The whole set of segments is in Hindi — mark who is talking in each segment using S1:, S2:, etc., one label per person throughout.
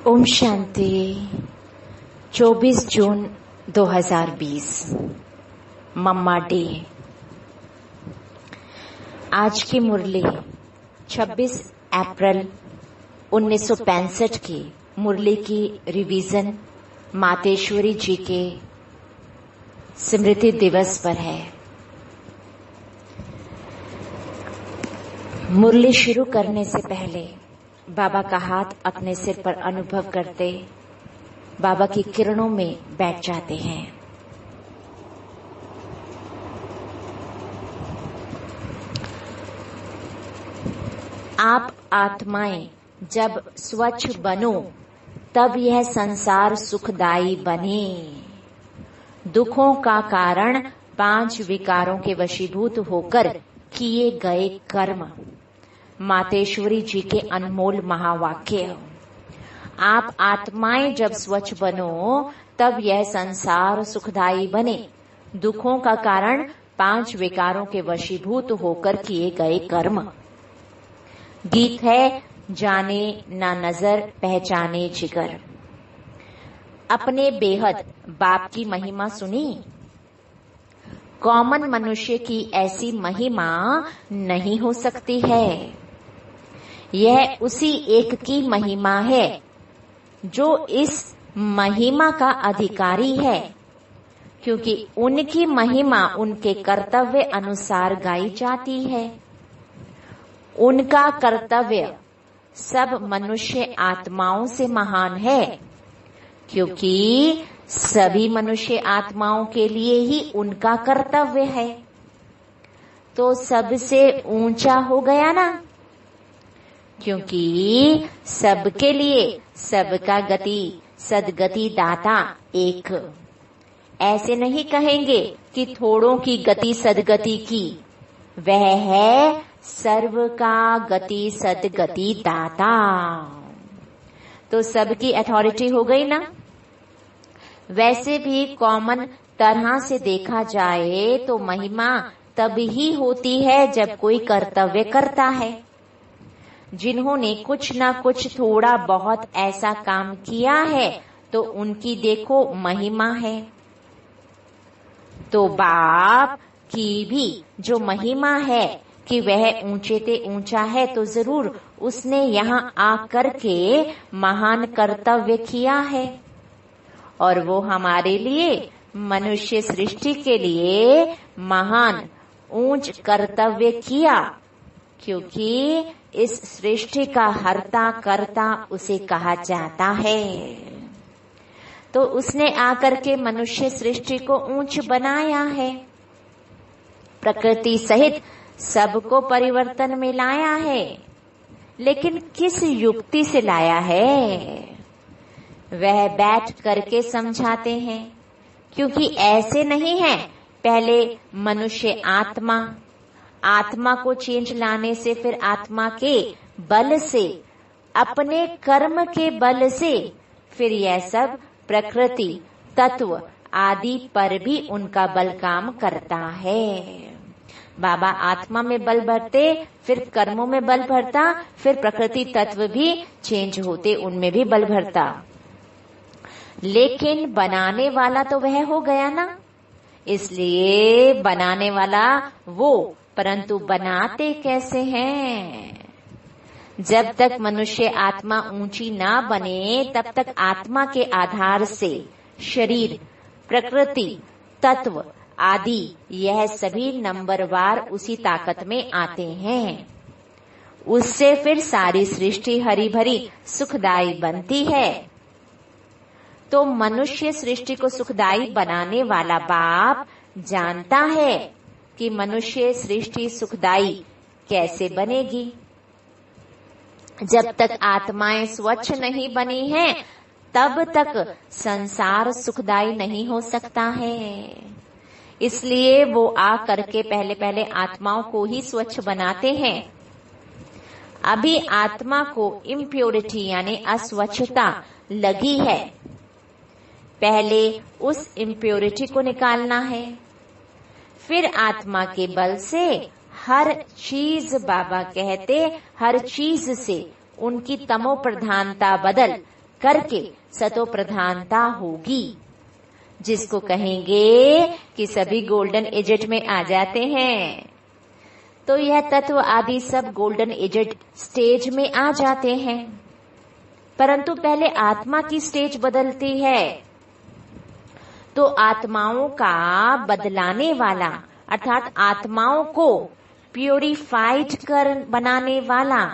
S1: ओम शांति। 24 जून 2020 मम्मा डे। आज की मुरली 26 अप्रैल 1965 की मुरली की रिवीजन मातेश्वरी जी के स्मृति दिवस पर है। मुरली शुरू करने से पहले बाबा का हाथ अपने सिर पर अनुभव करते बाबा की किरणों में बैठ जाते हैं। आप आत्माएं जब स्वच्छ बनो तब यह संसार सुखदायी बने। दुखों का कारण 5 विकारों के वशीभूत होकर किए गए कर्म। मातेश्वरी जी के अनमोल महावाक्य। आप आत्माएं जब स्वच्छ बनो तब यह संसार सुखदायी बने। दुखों का कारण 5 विकारों के वशीभूत होकर किए गए कर्म। गीत है जाने ना नजर पहचाने जिगर। अपने बेहद बाप की महिमा सुनी। कॉमन मनुष्य की ऐसी महिमा नहीं हो सकती है। यह उसी एक की महिमा है जो इस महिमा का अधिकारी है, क्योंकि उनकी महिमा उनके कर्तव्य अनुसार गाई जाती है। उनका कर्तव्य सब मनुष्य आत्माओं से महान है, क्योंकि सभी मनुष्य आत्माओं के लिए ही उनका कर्तव्य है। तो सबसे ऊंचा हो गया ना, क्योंकि सबके लिए सबका गति सदगति दाता एक। ऐसे नहीं कहेंगे कि थोड़ों की गति सदगति की, वह है सर्व का गति सदगति दाता। तो सबकी अथॉरिटी हो गई ना। वैसे भी कॉमन तरह से देखा जाए तो महिमा तब ही होती है जब कोई कर्तव्य करता है। जिन्होंने कुछ न कुछ थोड़ा बहुत ऐसा काम किया है तो उनकी देखो महिमा है। तो बाप की भी जो महिमा है कि वह ऊंचे ते ऊंचा है, तो जरूर उसने यहाँ आकर के महान कर्तव्य किया है। और वो हमारे लिए मनुष्य सृष्टि के लिए महान ऊंच कर्तव्य किया, क्योंकि इस सृष्टि का हर्ता कर्ता उसे कहा जाता है। तो उसने आकर के मनुष्य सृष्टि को ऊंच बनाया है। प्रकृति सहित सबको परिवर्तन में लाया है, लेकिन किस युक्ति से लाया है वह बैठ करके समझाते हैं। क्योंकि ऐसे नहीं है पहले मनुष्य आत्मा को चेंज लाने से, फिर आत्मा के बल से, अपने कर्म के बल से, फिर यह सब प्रकृति तत्व आदि पर भी उनका बल काम करता है। बाबा आत्मा में बल भरते, फिर कर्मों में बल भरता, फिर प्रकृति तत्व भी चेंज होते, उनमें भी बल भरता। लेकिन बनाने वाला तो वह हो गया ना, इसलिए बनाने वाला वो, परंतु बनाते कैसे हैं? जब तक मनुष्य आत्मा ऊंची ना बने तब तक आत्मा के आधार से शरीर, प्रकृति, तत्व आदि यह सभी नंबरवार उसी ताकत में आते हैं। उससे फिर सारी सृष्टि हरी भरी सुखदायी बनती है। तो मनुष्य सृष्टि को सुखदायी बनाने वाला बाप जानता है कि मनुष्य सृष्टि सुखदायी कैसे बनेगी। जब तक आत्माएं स्वच्छ नहीं बनी हैं, तब तक संसार सुखदायी नहीं हो सकता है। इसलिए वो आ करके पहले पहले आत्माओं को ही स्वच्छ बनाते हैं। अभी आत्मा को इम्प्योरिटी यानी अस्वच्छता लगी है, पहले उस इम्प्योरिटी को निकालना है। फिर आत्मा के बल से हर चीज, बाबा कहते हर चीज से उनकी तमो प्रधानता बदल करके सतो प्रधानता होगी, जिसको कहेंगे कि सभी गोल्डन एजेड में आ जाते हैं। तो यह तत्व आदि सब गोल्डन एजेड स्टेज में आ जाते हैं, परंतु पहले आत्मा की स्टेज बदलती है। तो आत्माओं का बदलाने वाला अर्थात आत्माओं को प्योरीफाइड कर बनाने वाला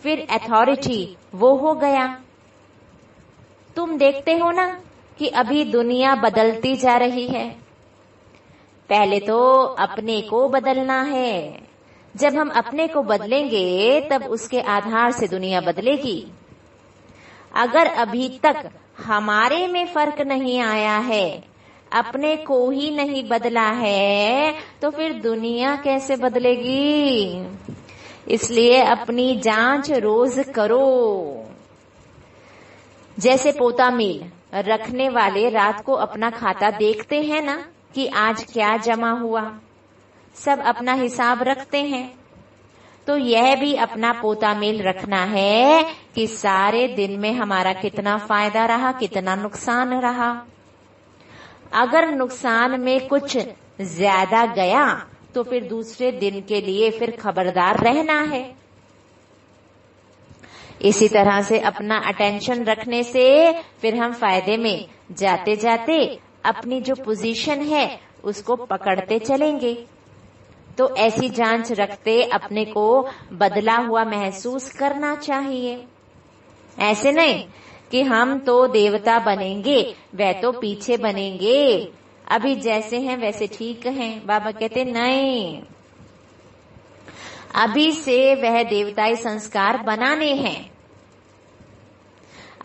S1: फिर अथॉरिटी वो हो गया। तुम देखते हो ना कि अभी दुनिया बदलती जा रही है। पहले तो अपने को बदलना है। जब हम अपने को बदलेंगे तब उसके आधार से दुनिया बदलेगी। अगर अभी तक हमारे में फर्क नहीं आया है, अपने को ही नहीं बदला है, तो फिर दुनिया कैसे बदलेगी? इसलिए अपनी जांच रोज करो। जैसे पोता मील रखने वाले रात को अपना खाता देखते हैं ना कि आज क्या जमा हुआ, सब अपना हिसाब रखते हैं। तो यह भी अपना पोता मील रखना है कि सारे दिन में हमारा कितना फायदा रहा, कितना नुकसान रहा। अगर नुकसान में कुछ ज्यादा गया तो फिर दूसरे दिन के लिए फिर खबरदार रहना है। इसी तरह से अपना अटेंशन रखने से फिर हम फायदे में जाते जाते अपनी जो पोजीशन है उसको पकड़ते चलेंगे। तो ऐसी जांच रखते अपने को बदला हुआ महसूस करना चाहिए। ऐसे नहीं कि हम तो देवता बनेंगे, वह तो पीछे बनेंगे, अभी जैसे हैं वैसे ठीक हैं। बाबा कहते नहीं, अभी से वह देवताई संस्कार बनाने हैं।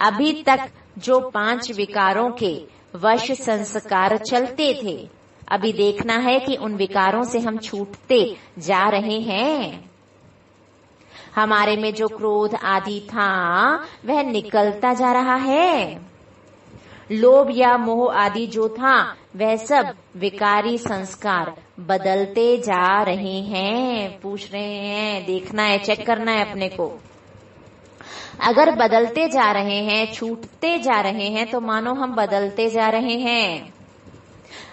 S1: अभी तक जो 5 विकारों के वश संस्कार चलते थे, अभी देखना है कि उन विकारों से हम छूटते जा रहे हैं। हमारे में जो क्रोध आदि था वह निकलता जा रहा है। लोभ या मोह आदि जो था वह सब विकारी संस्कार बदलते जा रहे हैं। पूछ रहे हैं, देखना है, चेक करना है अपने को। अगर बदलते जा रहे हैं, छूटते जा रहे हैं, तो मानो हम बदलते जा रहे हैं।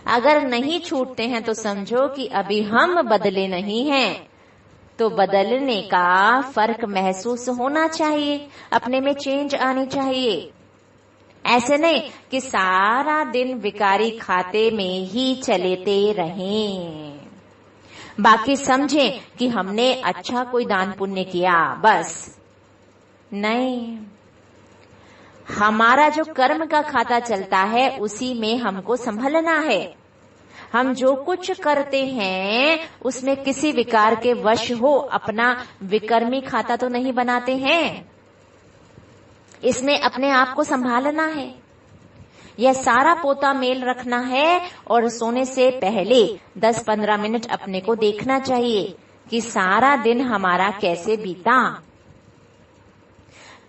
S1: अगर नहीं छूटते हैं तो समझो कि अभी हम बदले नहीं हैं। तो बदलने का फर्क महसूस होना चाहिए, अपने में चेंज आनी चाहिए। ऐसे नहीं कि सारा दिन विकारी खाते में ही चलेते रहें, बाकी समझें कि हमने अच्छा कोई दान पुण्य किया, बस नहीं। हमारा जो कर्म का खाता चलता है उसी में हमको संभलना है। हम जो कुछ करते हैं उसमें किसी विकार के वश हो अपना विकर्मी खाता तो नहीं बनाते हैं। इसमें अपने आप को संभालना है। यह सारा पोता मेल रखना है और सोने से पहले 10-15 मिनट अपने को देखना चाहिए कि सारा दिन हमारा कैसे बीता।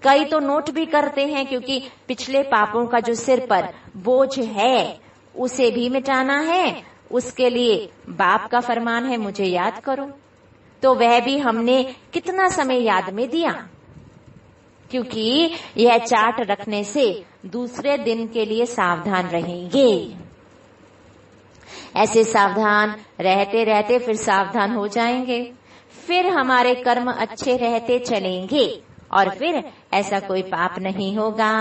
S1: कई तो नोट भी करते हैं क्योंकि पिछले पापों का जो सिर पर बोझ है उसे भी मिटाना है। उसके लिए बाप का फरमान है, मुझे याद करो। तो वह भी हमने कितना समय याद में दिया, क्योंकि यह चार्ट रखने से दूसरे दिन के लिए सावधान रहेंगे। ऐसे सावधान रहते रहते फिर सावधान हो जाएंगे, फिर हमारे कर्म अच्छे रहते चलेंगे और फिर ऐसा कोई पाप नहीं होगा।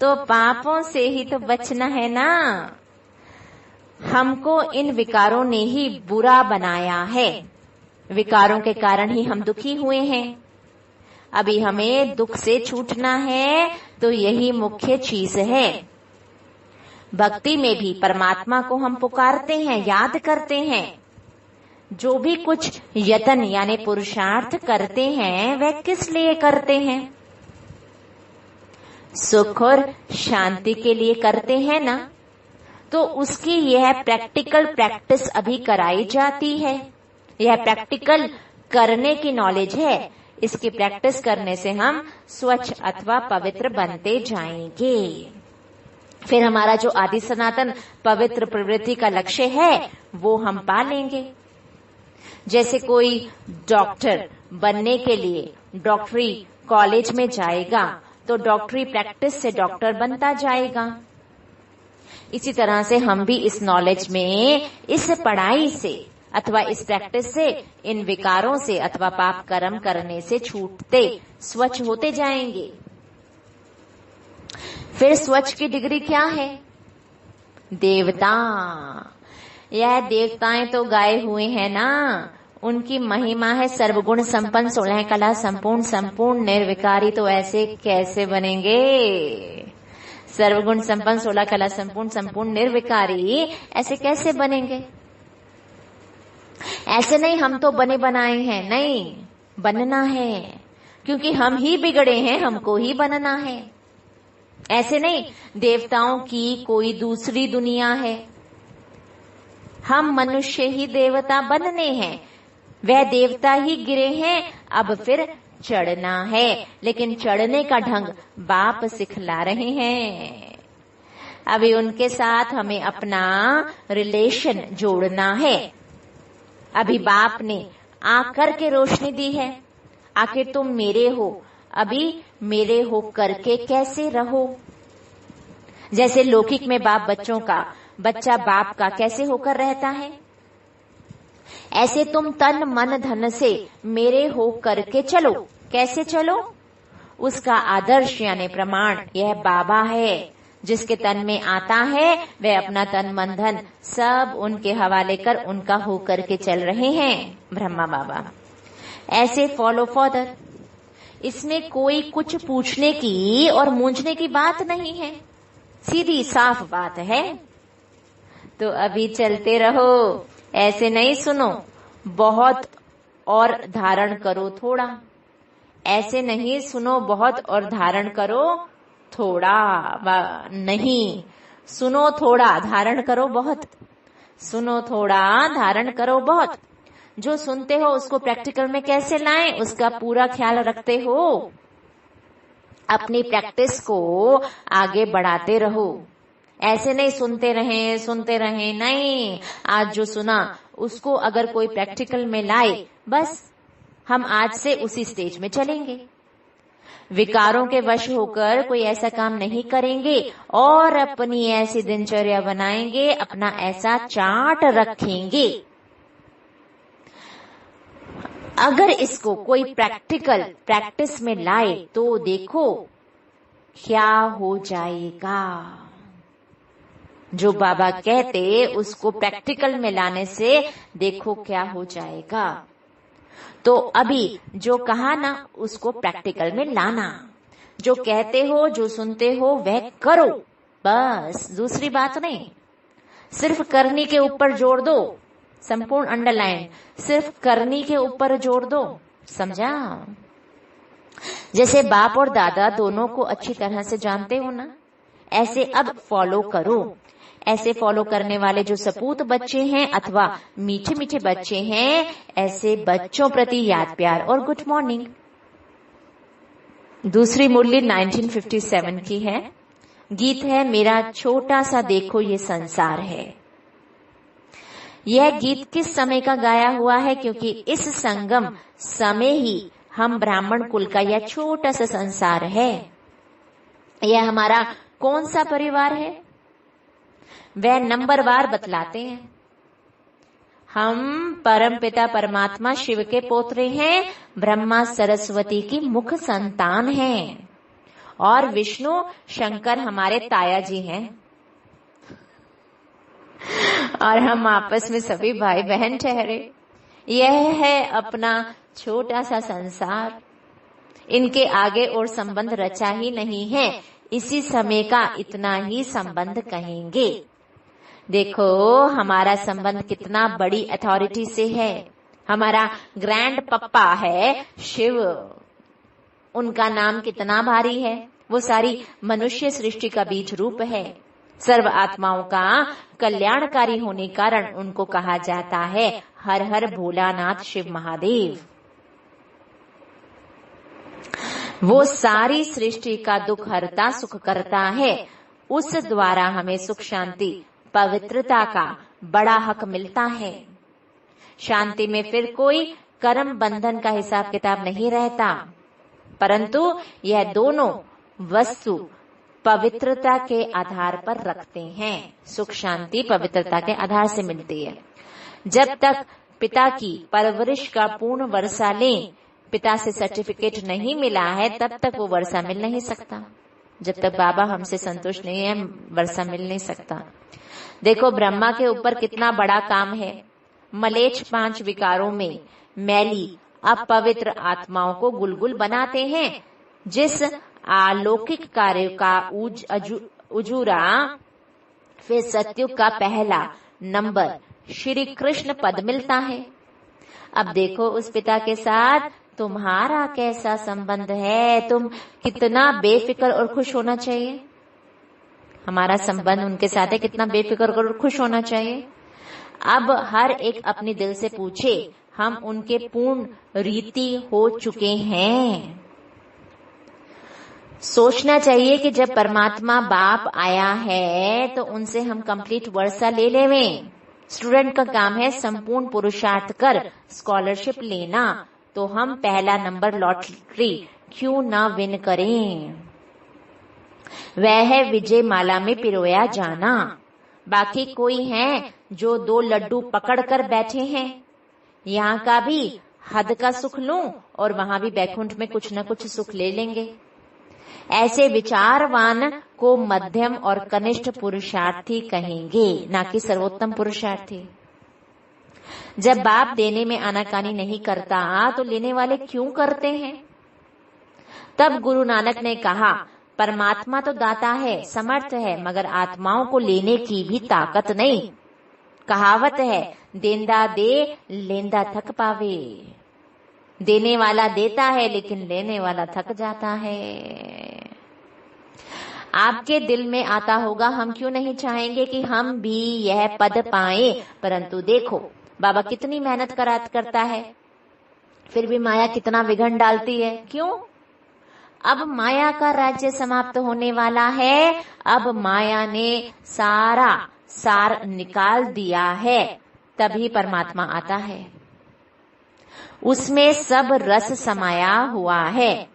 S1: तो पापों से ही तो बचना है ना। हमको इन विकारों ने ही बुरा बनाया है, विकारों के कारण ही हम दुखी हुए हैं। अभी हमें दुख से छूटना है, तो यही मुख्य चीज है। भक्ति में भी परमात्मा को हम पुकारते हैं, याद करते हैं। जो भी कुछ यतन यानी पुरुषार्थ करते हैं वह किस लिए करते हैं? सुख और शांति के लिए करते हैं ना। तो उसकी यह प्रैक्टिकल प्रैक्टिस अभी कराई जाती है। यह प्रैक्टिकल करने की नॉलेज है। इसकी प्रैक्टिस करने से हम स्वच्छ अथवा पवित्र बनते जाएंगे। फिर हमारा जो आदि सनातन पवित्र प्रवृत्ति का लक्ष्य है वो हम पा लेंगे। जैसे कोई डॉक्टर बनने के लिए डॉक्टरी कॉलेज में जाएगा तो डॉक्टरी प्रैक्टिस से डॉक्टर बनता जाएगा। इसी तरह से हम भी इस नॉलेज में, इस पढ़ाई से अथवा इस प्रैक्टिस से, इन विकारों से अथवा पाप कर्म करने से छूटते, स्वच्छ होते जाएंगे। फिर स्वच्छ की डिग्री क्या है? देवता। यह देवताएं तो गाए हुए हैं ना, उनकी महिमा है सर्वगुण संपन्न, 16 कला संपूर्ण, संपूर्ण निर्विकारी। तो ऐसे कैसे बनेंगे? सर्वगुण संपन्न, 16 कला संपूर्ण, संपूर्ण निर्विकारी, ऐसे कैसे बनेंगे? ऐसे नहीं हम तो बने बनाए हैं, नहीं, बनना है, क्योंकि हम ही बिगड़े हैं, हमको ही बनना है। ऐसे नहीं देवताओं की कोई दूसरी दुनिया है, हम मनुष्य ही देवता बनने हैं। वह देवता ही गिरे हैं, अब फिर चढ़ना है, लेकिन चढ़ने का ढंग बाप सिखला रहे हैं। अभी उनके साथ हमें अपना रिलेशन जोड़ना है। अभी बाप ने आकर के रोशनी दी है, आखिर तुम मेरे हो, अभी मेरे हो करके कैसे रहो। जैसे लौकिक में बाप बच्चों का, बच्चा बाप का कैसे होकर रहता है, ऐसे तुम तन मन धन से मेरे हो करके चलो। कैसे चलो? उसका आदर्श यानी प्रमाण यह बाबा है। जिसके तन में आता है वह अपना तन मन धन सब उनके हवाले कर उनका हो करके चल रहे हैं ब्रह्मा बाबा। ऐसे फॉलो फॉदर, इसमें कोई कुछ पूछने की और मूंझने की बात नहीं है, सीधी साफ बात है। तो अभी चलते रहो, ऐसे नहीं सुनो बहुत और धारण करो थोड़ा, ऐसे नहीं सुनो बहुत और धारण करो थोड़ा, नहीं, सुनो थोड़ा धारण करो बहुत, सुनो थोड़ा धारण करो बहुत। जो सुनते हो उसको प्रैक्टिकल में कैसे लाएं, उसका पूरा ख्याल रखते हो। अपनी प्रैक्टिस को आगे बढ़ाते रहो। ऐसे नहीं सुनते रहें, नहीं, आज जो सुना उसको अगर कोई प्रैक्टिकल में लाए, बस हम आज से उसी स्टेज में चलेंगे। विकारों के वश होकर कोई ऐसा काम नहीं करेंगे और अपनी ऐसी दिनचर्या बनाएंगे, अपना ऐसा चार्ट रखेंगे। अगर इसको कोई प्रैक्टिकल प्रैक्टिस में लाए तो देखो क्या हो जाएगा। जो बाबा कहते उसको प्रैक्टिकल में लाने से देखो क्या हो जाएगा। तो अभी जो कहा ना उसको प्रैक्टिकल में लाना, जो कहते हो जो सुनते हो वह करो, बस दूसरी बात नहीं। सिर्फ करने के ऊपर जोड़ दो, संपूर्ण अंडरलाइन, सिर्फ करने के ऊपर जोड़ दो, समझा। जैसे बाप और दादा दोनों को अच्छी तरह से जानते हो ना, ऐसे अब फॉलो करो। ऐसे फॉलो करने वाले जो सपूत बच्चे हैं अथवा मीठे मीठे बच्चे हैं, ऐसे बच्चों प्रति याद प्यार और गुड मॉर्निंग। दूसरी मुरली 1957 की है, गीत है मेरा छोटा सा देखो ये संसार है। यह गीत किस समय का गाया हुआ है? क्योंकि इस संगम समय ही हम ब्राह्मण कुल का यह छोटा सा संसार है। यह हमारा कौन सा परिवार है वह नंबरवार बतलाते हैं। हम परम पिता परमात्मा शिव के पोत्रे हैं, ब्रह्मा सरस्वती की मुख संतान हैं और विष्णु शंकर हमारे ताया जी हैं और हम आपस में सभी भाई बहन ठहरे। यह है अपना छोटा सा संसार। इनके आगे और संबंध रचा ही नहीं है, इसी समय का इतना ही संबंध कहेंगे। देखो हमारा संबंध कितना बड़ी अथॉरिटी से है। हमारा ग्रैंड पप्पा है शिव, उनका नाम कितना भारी है। वो सारी मनुष्य सृष्टि का बीज रूप है। सर्व आत्माओं का कल्याणकारी होने कारण उनको कहा जाता है हर हर भोलानाथ शिव महादेव। वो सारी सृष्टि का दुख हरता सुख करता है। उस द्वारा हमें सुख शांति पवित्रता का बड़ा हक मिलता है। शांति में फिर कोई कर्म बंधन का हिसाब किताब नहीं रहता, परंतु यह दोनों वस्तु पवित्रता के आधार पर रखते हैं। सुख शांति पवित्रता के आधार से मिलती है। जब तक पिता की परवरिश का पूर्ण वर्षा लें, पिता से सर्टिफिकेट नहीं मिला है, तब तक वो वर्षा मिल नहीं सकता। जब तक बाबा हमसे संतुष्ट नहीं है, वर्षा मिल नहीं सकता। देखो ब्रह्मा के ऊपर कितना बड़ा काम है। मलेच्छ 5 विकारों में मैली अपवित्र आत्माओं को गुलगुल बनाते हैं। जिस अलौकिक कार्य का उजूरा फिर सत्युग का पहला नंबर श्री कृष्ण पद मिलता है। अब देखो उस पिता के साथ तुम्हारा कैसा संबंध है, तुम कितना बेफिक्र और खुश होना चाहिए। हमारा संबंध उनके साथ है, कितना बेफिक्र और खुश होना चाहिए। अब हर एक अपने दिल से पूछे, हम उनके पूर्ण रीति हो चुके हैं। सोचना चाहिए कि जब परमात्मा बाप आया है तो उनसे हम कंप्लीट वर्षा ले लेवें। स्टूडेंट का काम है संपूर्ण पुरुषार्थ कर स्कॉलरशिप लेना, तो हम पहला नंबर लॉटरी क्यों ना विन करें। वह है विजय माला में पिरोया जाना। बाकी कोई है जो 2 लड्डू पकड़ कर बैठे हैं, यहाँ का भी हद का सुख लूं और वहां भी बैकुंठ में कुछ न कुछ सुख ले लेंगे। ऐसे विचारवान को मध्यम और कनिष्ठ पुरुषार्थी कहेंगे, ना कि सर्वोत्तम पुरुषार्थी। जब बाप देने में आनाकानी नहीं करता तो लेने वाले क्यों करते हैं। तब गुरु नानक ने कहा, परमात्मा तो दाता है, समर्थ है, मगर आत्माओं को लेने की भी ताकत नहीं। कहावत है, देंदा दे लेंदा थक पावे। देने वाला देता है लेकिन लेने वाला थक जाता है। आपके दिल में आता होगा, हम क्यों नहीं चाहेंगे कि हम भी यह पद पाएं। परंतु देखो बाबा कितनी मेहनत करता है, फिर भी माया कितना विघन डालती है। क्यों? अब माया का राज्य समाप्त होने वाला है। अब माया ने सारा सार निकाल दिया है, तभी परमात्मा आता है। उसमें सब रस समाया हुआ है,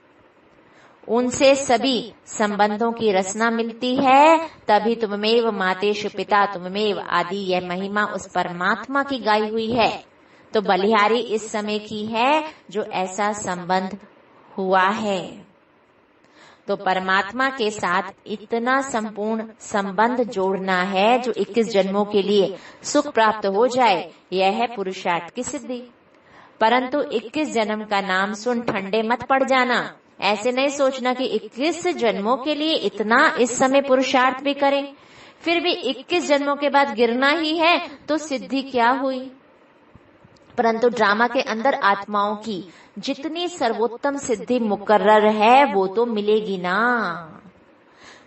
S1: उनसे सभी संबंधों की रचना मिलती है। तभी तुममेव मातेषु पिता तुममेव आदि यह महिमा उस परमात्मा की गाई हुई है। तो बलिहारी इस समय की है जो ऐसा संबंध हुआ है। तो परमात्मा के साथ इतना संपूर्ण संबंध जोड़ना है जो 21 जन्मों के लिए सुख प्राप्त हो जाए, यह है पुरुषार्थ की सिद्धि। परंतु 21 जन्म का नाम सुन ठंडे मत पड़ जाना। ऐसे नहीं सोचना कि 21 जन्मों के लिए इतना इस समय पुरुषार्थ भी करें, फिर भी 21 जन्मों के बाद गिरना ही है तो सिद्धि क्या हुई। परंतु ड्रामा के अंदर आत्माओं की जितनी सर्वोत्तम सिद्धि मुकर्रर है वो तो मिलेगी ना।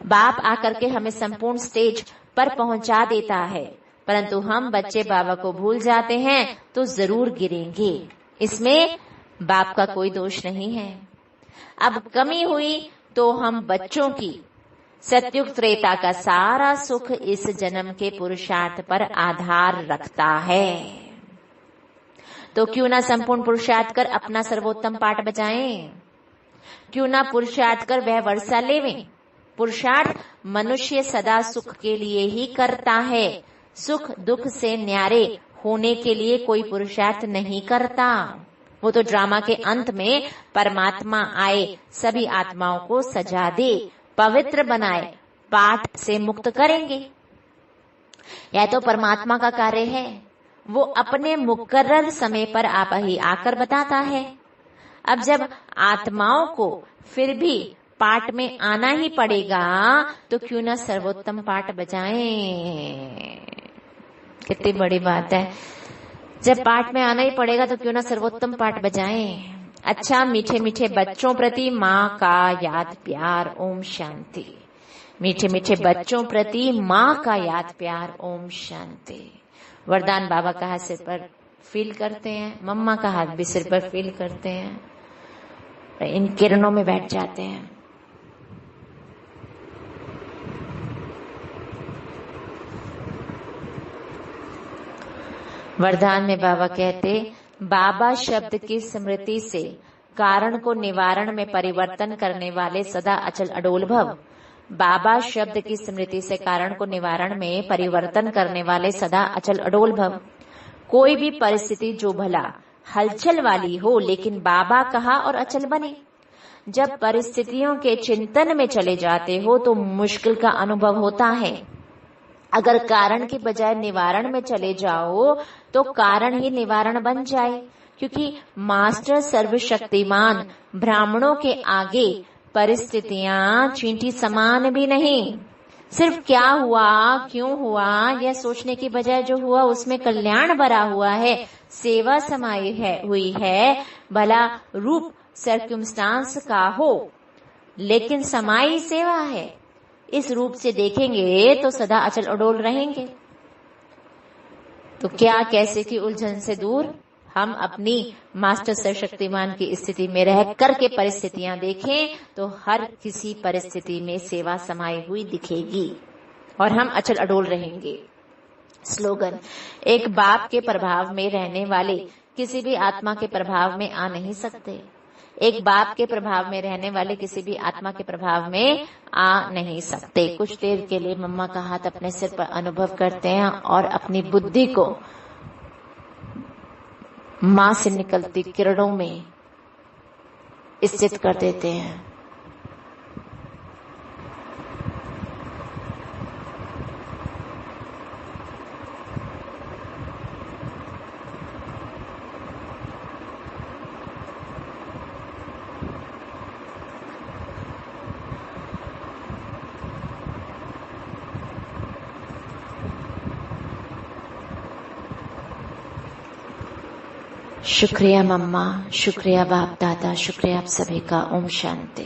S1: बाप आकर के हमें संपूर्ण स्टेज पर पहुंचा देता है, परंतु हम बच्चे बाबा को भूल जाते हैं तो जरूर गिरेंगे। इसमें बाप का कोई दोष नहीं है। अब कमी हुई तो हम बच्चों की सत्युग त्रेता का सारा सुख इस जन्म के पुरुषार्थ पर आधार रखता है। तो क्यों ना संपूर्ण पुरुषार्थ कर अपना सर्वोत्तम पाठ बजाएं, क्यों ना पुरुषार्थ कर वह वर्षा लेवें। पुरुषार्थ मनुष्य सदा सुख के लिए ही करता है, सुख दुख से न्यारे होने के लिए कोई पुरुषार्थ नहीं करता। वो तो ड्रामा के अंत में परमात्मा आए, सभी आत्माओं को सजा दे, पवित्र बनाए, पाठ से मुक्त करेंगे। यह तो परमात्मा का कार्य है। वो अपने मुकर्रर समय पर आप ही आकर बताता है। अब जब आत्माओं को फिर भी पाठ में आना ही पड़ेगा तो क्यों ना सर्वोत्तम पाठ बजाएं। कितनी बड़ी बात है। जब पाठ में आना ही पड़ेगा तो क्यों ना सर्वोत्तम पाठ बजाएं। अच्छा, मीठे मीठे बच्चों प्रति माँ का याद प्यार, ओम शांति। मीठे मीठे बच्चों प्रति माँ का याद प्यार, ओम शांति। वरदान बाबा का हाथ सिर पर फील करते हैं, मम्मा का हाथ भी सिर पर फील करते हैं, इन किरणों में बैठ जाते हैं। वरदान में बाबा कहते, बाबा शब्द की स्मृति से कारण को निवारण में परिवर्तन करने वाले सदा अचल अडोल भव। बाबा शब्द की स्मृति से कारण को निवारण में परिवर्तन करने वाले सदा अचल अडोल भव। कोई भी परिस्थिति जो भला हलचल वाली हो, लेकिन बाबा कहा और अचल बने। जब परिस्थितियों के चिंतन में चले जाते हो तो मुश्किल का अनुभव होता है। अगर कारण की बजाय निवारण में चले जाओ तो कारण ही निवारण बन जाए, क्योंकि मास्टर सर्वशक्तिमान ब्राह्मणों के आगे परिस्थितियां चींटी समान भी नहीं। सिर्फ क्या हुआ, क्यों हुआ, यह सोचने की बजाय जो हुआ उसमें कल्याण भरा हुआ है, सेवा समाई हुई है। भला रूप सर्कमस्टांस का हो, लेकिन समाई सेवा है। इस रूप से देखेंगे तो सदा अचल अडोल रहेंगे। तो क्या कैसे की उलझन से दूर हम अपनी मास्टर सर्वशक्तिमान की स्थिति में रह करके परिस्थितियां देखें तो हर किसी परिस्थिति में सेवा समाई हुई दिखेगी और हम अचल अडोल रहेंगे। स्लोगन: एक बाप के प्रभाव में रहने वाले किसी भी आत्मा के प्रभाव में आ नहीं सकते। एक बाप के प्रभाव में रहने वाले किसी भी आत्मा के प्रभाव में आ नहीं सकते। कुछ देर के लिए मम्मा का हाथ अपने सिर पर अनुभव करते हैं और अपनी बुद्धि को माँ से निकलती किरणों में स्थित कर देते हैं। शुक्रिया मम्मा, शुक्रिया बाप दादा, शुक्रिया आप सभी का। ओम शांति।